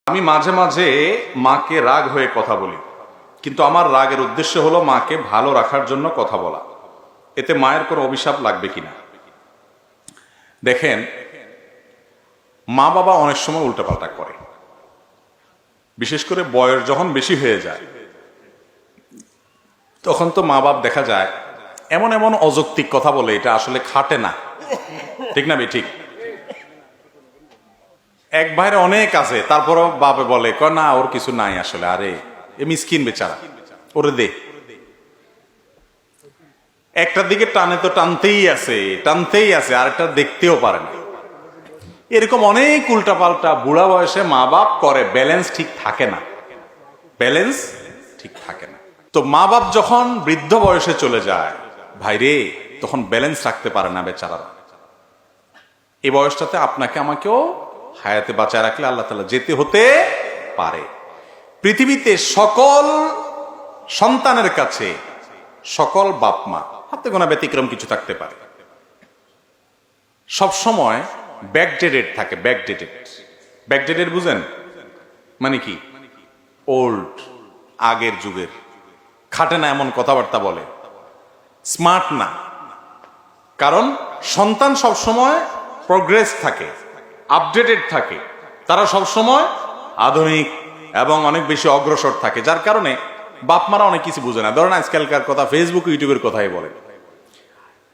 আমি মাঝে মাঝে মাকে রাগ হয়ে কথা বলি, কিন্তু আমার রাগের উদ্দেশ্য হলো মাকে ভালো রাখার জন্য কথা বলা। এতে মায়ের কোনো অভিশাপ লাগবে কিনা? দেখেন, মা বাবা অনেক সময় উল্টাপাল্টা করে, বিশেষ করে বয়স যখন বেশি হয়ে যায় তখন তো মা বাপ দেখা যায় এমন এমন অযৌক্তিক কথা বলে, এটা আসলে খাটে না। ঠিক না ঠিক? এক ভাইয়ের অনেক আছে, তারপরও বাপে বলে কয় না ওর কিছু নাই আসলে, আরে এ মিসকিন বেচারা, ওরে দে। একটার দিকে টানে তো টানতেই আছে, আরেকটা দেখতেও পারে না। এরকম অনেক উল্টাপাল্টা বুড়া বয়সে মা বাপ করে, ব্যালেন্স ঠিক থাকে না। তো মা বাপ যখন বৃদ্ধ বয়সে চলে যায় ভাইরে, তখন ব্যালেন্স রাখতে পারে না বেচারারা। এই বয়সটাতে আপনাকে আমাকেও হায়াতে বাঁচায় রাখলে আল্লাহ তাআলা যেতে হতে পারে। পৃথিবীতে সকল সন্তানের কাছে, সকল বাপ মা, হাতে গোনা ব্যতিক্রম কিছু থাকতে পারে, সব সময় ব্যাকডেটেড থাকে। ব্যাকডেটেড বুঝেন মানে কি? ওল্ড, আগের যুগের, খাটে না এমন কথাবার্তা বলে, স্মার্ট না। কারণ সন্তান সব সময় প্রোগ্রেস থাকে, আপডেটেড থাকে, তারা সব সময় আধুনিক এবং অনেক বেশি অগ্রসর থাকে, যার কারণে বাপ মারা অনেক কিছু বুঝে না। ধরেন আজকালকার কথা ফেসবুক ইউটিউবের কথাই বলে,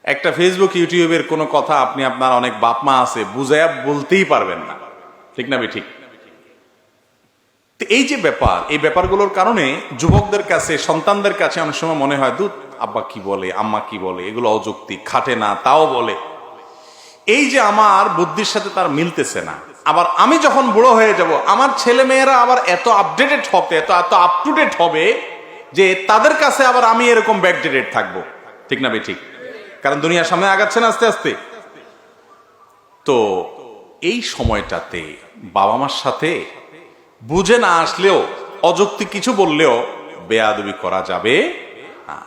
একটা ফেসবুক ইউটিউবের কোনো কথা আপনি, আপনার অনেক বাপ মা আছে, বুঝাইয়া বলতেই পারবেন না। ঠিক না ঠিক? এই যে ব্যাপার, এই ব্যাপারগুলোর কারণে যুবকদের কাছে, সন্তানদের কাছে অনেক সময় মনে হয় দুধ আব্বা কি বলে, আম্মা কি বলে, এগুলো অযৌক্তিক, খাটে না, তাও বলে। এই যে আমার বুদ্ধির সাথে তার মিলতেছে না। আবার আমি যখন বুড়ো হয়ে যাব, আমার ছেলে মেয়েরা আবার এত আপডেটেড হবে, এত আপ টু ডেট হবে যে তাদের কাছে আবার আমি এরকম ব্যাকডেটেড থাকবো। ঠিক না ঠিক? কারণ দুনিয়ার সামনে আগাচ্ছে না আস্তে আস্তে। তো এই সময়টাতে বাবা মার সাথে বুঝে না আসলেও, অযৌক্তিক কিছু বললেও বেয়াদবি করা যাবে না।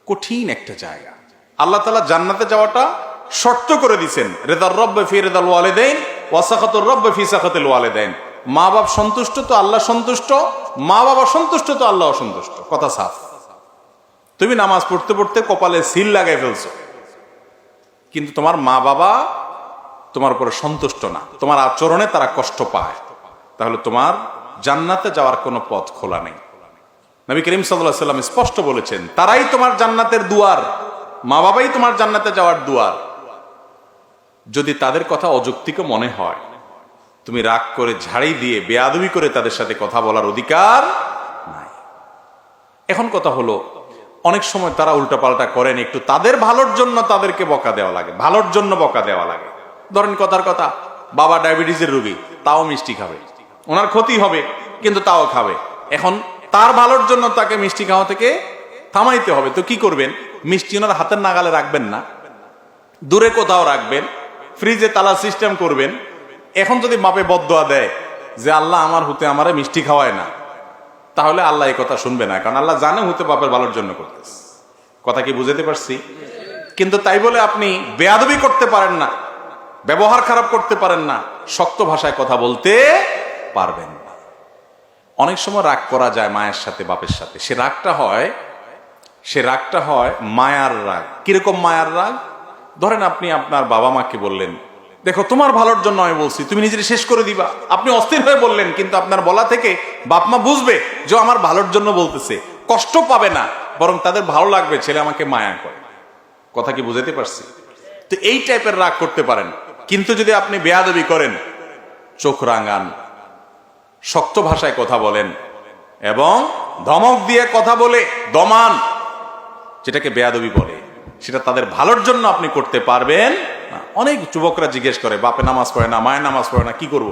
কঠিন একটা জায়গা। আল্লাহ তাআলা জান্নাতে যাওয়াটা শর্ত করে দিয়েছেন, রিদার রব্বি ফি রিদাল ওয়ালিদাইন ওয়া সাখাতুর রব্বি ফি সাখাতিল ওয়ালিদাইন। মা বাপ সন্তুষ্ট তো আল্লাহ সন্তুষ্ট, মা বাবা সন্তুষ্ট তো আল্লাহ সন্তুষ্ট। কথা সাফ। তুমি নামাজ পড়তে পড়তে কপালে সিল লাগাই ফেলছো, কিন্তু তোমার মা বাবা তোমার উপরে সন্তুষ্ট না, তোমার আচরণে তারা কষ্ট পায়, তাহলে তোমার জান্নাতে যাওয়ার কোনো পথ খোলা নেই। নবী করিম সাল্লাল্লাহু আলাইহি ওয়াসাল্লাম স্পষ্ট বলেছেন, তারাই তোমার জান্নাতের দুয়ার, মা বাবাই তোমার জান্নাতে যাওয়ার দুয়ার। যদি তাদের কথা অযৌক্তিক মনে হয়, তুমি রাগ করে ঝাড়ি দিয়ে বেয়াদবি করে তাদের সাথে কথা বলার অধিকার নাই। এখন কথা হলো, অনেক সময় তারা উল্টাপাল্টা করেন, একটু তাদের ভালোর জন্য তাদেরকে বকা দেওয়া লাগে, ভালোর জন্য বকা দেওয়া লাগে। ধরেন কথার কথা, বাবা ডায়াবেটিসের রোগী, তাও মিষ্টি খাবে, ওনার ক্ষতি হবে কিন্তু তাও খাবে। এখন তার ভালোর জন্য তাকে মিষ্টি খাওয়া থেকে থামাইতে হবে, তো কি করবেন? মিষ্টি ওনার হাতের নাগালে রাখবেন না, দূরে কোথাও রাখবেন, ফ্রিজে তালা সিস্টেম করবেন। এখন যদি বাপে বদদোয়া দেয় যে আল্লাহ আমার হুতে আমারে মিষ্টি খাওয়ায় না, তাহলে আল্লাহ এই কথা শুনবে না, কারণ আল্লাহ জানে হুতে বাপের ভালোর জন্য করতেছে। কথা কি বুঝাতে পারছি? কিন্তু তাই বলে আপনি বেয়াদবি করতে পারেন না, ব্যবহার খারাপ করতে পারেন না, শক্ত ভাষায় কথা বলতে পারবেন না। অনেক সময় রাগ করা যায় মায়ের সাথে, বাপের সাথে। সে রাগটা হয় মায়ার রাগ। কিরকম মায়ার রাগ? ধরেন আপনি আপনার বাবা মাকে বললেন, দেখো তোমার ভালোর জন্য আমি বলছি, তুমি নিজের শেষ করে দিবা। আপনি অস্থির হয়ে বললেন, কিন্তু আপনার বলা থেকে বাপ মা বুঝবে যে আমার ভালোর জন্য বলতেছে, কষ্ট পাবে না, বরং তাদের ভালো লাগবে ছেলে আমাকে মায়া করে। কথা কি বুঝাতে পারছি? তো এই টাইপের রাগ করতে পারেন। কিন্তু যদি আপনি বেয়াদবি করেন, চোখ রাঙান, শক্ত ভাষায় কথা বলেন এবং ধমক দিয়ে কথা বলে দমান, যেটাকে বেয়াদবি বলে, সেটা তাদের ভালোর জন্য আপনি করতে পারবেন না। অনেক যুবকরা জিজ্ঞেস করে, বাপে নামাজ পড়ে না, মায়ের নামাজ পড়ে না, কি করব?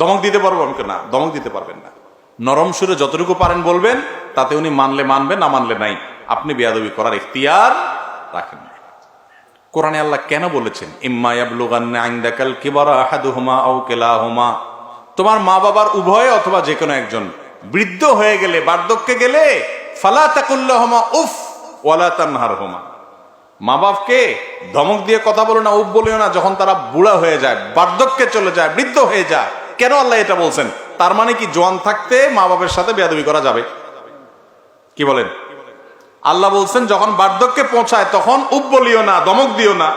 দমক দিতে পারবো? আমি না, দমক দিতে পারবেন না। নরম সুরে যতটুকু পারেন বলবেন, তাতে উনি মানলে মানবে, না মানলে নাই। আপনি বেয়াদবি করার ইখতিয়ার রাখেন না। কোরআনে আল্লাহ কেন বলেছেন, ইম্মা ইয়াবলুগান্না ইনদাকাল কিবারা আহাদুহুমা আও কিলাহুমা, তোমার মা বাবার উভয় অথবা যে কোনো একজন বৃদ্ধ হয়ে গেলে, বার্ধক্যে গেলে, ফালা তাকুল্লাহুমা উফ ওয়ালা তানহারহুমা, মা বাপকে ধমক দিয়ে কথা বলো না, উফ বলিও না। যখন তারা বুড়া হয়ে যায়, বার্ধক্যে চলে যায়, বৃদ্ধ হয়ে যায়, কেন আল্লাহ এটা বলছেন? তার মানে কি জোয়ান থাকতে মা বাবার সাথে বেয়াদবি করা যাবে? কি বলেন? আল্লাহ বলছেন যখন বার্ধক্যে পৌঁছায় তখন উপ বলিও না, ধমক দিও না।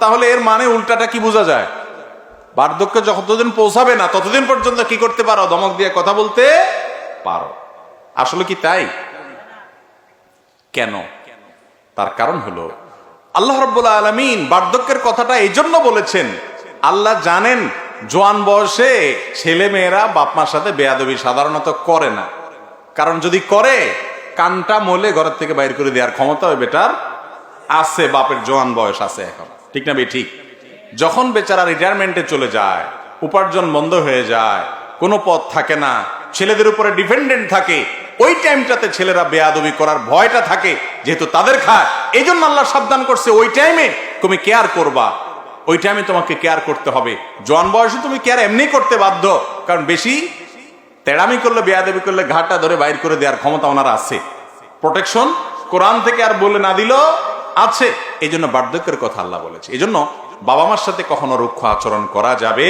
তাহলে এর মানে উল্টাটা কি বোঝা যায়? বার্ধক্য যতদিন পৌঁছাবে না ততদিন পর্যন্ত কি করতে পারো? ধমক দিয়ে কথা বলতে পারো। আসলে কি তাই? কেন? তার কারণ হলো আল্লাহ রাব্বুল আলামিন বার্ধক্যের কথাটা এই জন্য বলেছেন, আল্লাহ জানেন জোয়ান বয়সে ছেলে মেয়েরা বাপ মার সাথে বেয়াদবি সাধারণত করে না। কারণ যদি করে কানটা মলে ঘরের থেকে বাইর করে দেওয়ার ক্ষমতা ওই বেটার আছে, বাপের জোয়ান বয়স আছে এখন, ঠিক না বে ঠিক? যখন বেচারা রিটায়ারমেন্টে চলে যায়, উপার্জন বন্ধ হয়ে যায়, কোনো পথ থাকে না, ছেলেদের উপরে ডিপেন্ডেন্ট থাকে, ওই টাইমটাতে ছেলেরা বেয়াদবি করার ভয়টা থাকে, যেহেতু তাদের খায়। এই জন্য আল্লাহ সাবধান করছে, ওই টাইমে তুমি কেয়ার করবা, ওই টাইমে তোমাকে কেয়ার করতে হবে। জোয়ান বয়সে তুমি কেয়ার এমনি করতে বাধ্য, কারণ বেশি তেড়ামি করলে, বেয়াদবি করলে ঘাটটা ধরে বাইর করে দেওয়ার ক্ষমতা ওনার আছে। প্রোটেকশন কোরআন থেকে আর বলে না দিলেও আছে। এই জন্য বার্ধক্যের কথা আল্লাহ বলেছে। এই জন্য বাবা মার সাথে কখনো রুক্ষ আচরণ করা যাবে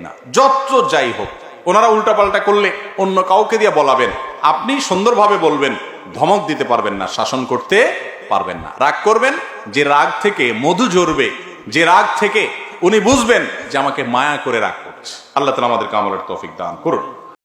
না, যত যাই হোক। ওনারা উল্টাপাল্টা করলে অন্য কাউকে দিয়ে বলাবেন, আপনি সুন্দরভাবে বলবেন, ধমক দিতে পারবেন না, শাসন করতে পারবেন না। রাগ করবেন, যে রাগ থেকে মধু ঝরবে, যে রাগ থেকে উনি বুঝবেন যে আমাকে মায়া করে রাগ করছে। আল্লাহ তাআলা আমাদেরকে আমলের তৌফিক দান করুন।